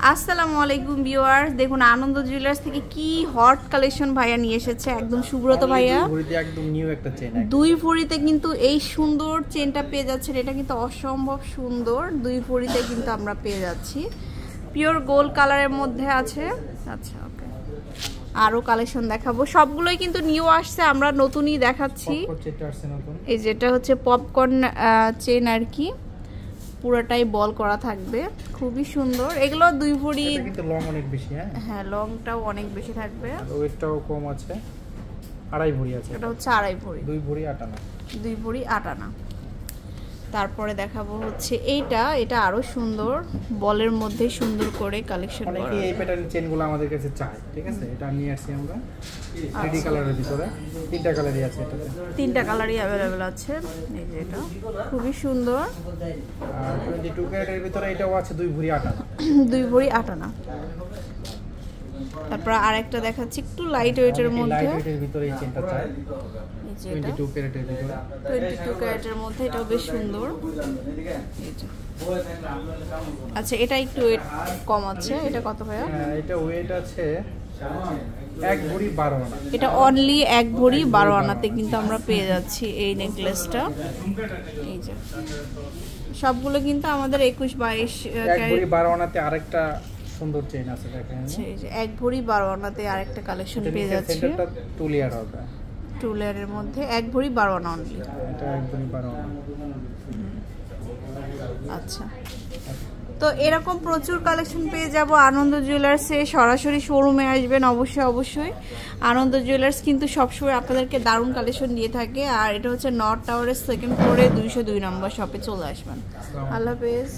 আসসালামু আলাইকুম ভিউয়ার্স, দেখুন আনন্দ জুয়েলার্স থেকে কি হট কালেকশন ভাইয়া নিয়ে এসেছে। একদম সুব্রত ভাইয়া একদম নিউ একটা চেন, দুই ভরিতে কিন্তু এই সুন্দর চেনটা পেয়ে যাচ্ছেন। এটা কিন্তু অসম্ভব সুন্দর, দুই ভরিতে কিন্তু আমরা পেয়ে যাচ্ছি। পিওর গোল্ড কালারের মধ্যে আছে। আচ্ছা ওকে, আরো কালেকশন দেখাবো, সবগুলোই কিন্তু নিউ আসছে, আমরা নতুনই দেখাচ্ছি। এই যেটা হচ্ছে পপকর্ন চেন আর কি, পুরোটাই বল করা থাকবে, খুবই সুন্দর। এগুলো দুই ভরি, কিন্তু লং অনেক বেশি। হ্যাঁ লংটাও অনেক বেশি থাকবে, ওয়েটটাও কম আছে, আড়াই ভরি আছে। এটা হচ্ছে আড়াই ভরি, দুই ভরি 8 আনা, দুই ভরি 8 আনা। তারপরে দেখাবো হচ্ছে এটা আরো সুন্দর, বলের মধ্যে সুন্দর করে কালেকশন করা। অনেকে এই প্যাটার্নের চেনগুলো আমাদের কাছে চায়, ঠিক আছে? এটা নিয়ে আসছি আমরা 3D কালারের ভিতরে, তিনটা কালারই আছে এটাতে, তিনটা কালারই अवेलेबल আছে। এই যে এটা খুবই সুন্দর, আর 22 ক্যারেটের ভিতরে এটাও আছে দুই ভরি 8 আনা, দুই ভরি 8 আনা। তারপর আরেকটা দেখাচ্ছি একটু লাইট ওয়েটের মধ্যে, লাইট ওয়েটের ভিতরে এই চেনটা চাই, 22 ক্যারেটের ভিতরে, 22 ক্যারেটের মধ্যে, এটাও বেশ সুন্দর। আচ্ছা এটা একটু ওয়েট কম আছে, এটা কত ভাইয়া? এটা ওয়েট আছে 1 ভরি 12 আনা। এটা অনলি 1 ভরি 12 আনাতে কিন্তু আমরা পেয়ে যাচ্ছি এই নেকলেসটা। এই যে সবগুলো কিন্তু আমাদের 21-22 1 ভরি 12 আনাতে আরেকটা সুন্দর চেইন আছে দেখেন। এই যে 1 ভরি 12 আনাতে আরেকটা কালেকশন পেয়ে যাচ্ছে। সেন্টারটা 2 লেয়ার হবে, 2 লেয়ারের মধ্যে 1 ভরি 12 আনা অনলি। এটা 1 ভরি 12 আনা। আচ্ছা, তো এরকম প্রচুর কালেকশন পেয়ে যাব আনন্দ জুয়েলার্সে। সরাসরি শোরুমে আসবেন অবশ্যই। আনন্দ জুয়েলার্স কিন্তু সবসময় আপনাদেরকে দারুণ কালেকশন দিয়ে থাকে। আর এটা হচ্ছে নর্থ টাওয়ারের 2nd ফ্লোরে 202 নম্বর শপে চলে আসবেন। আল্লাহ হাফেজ।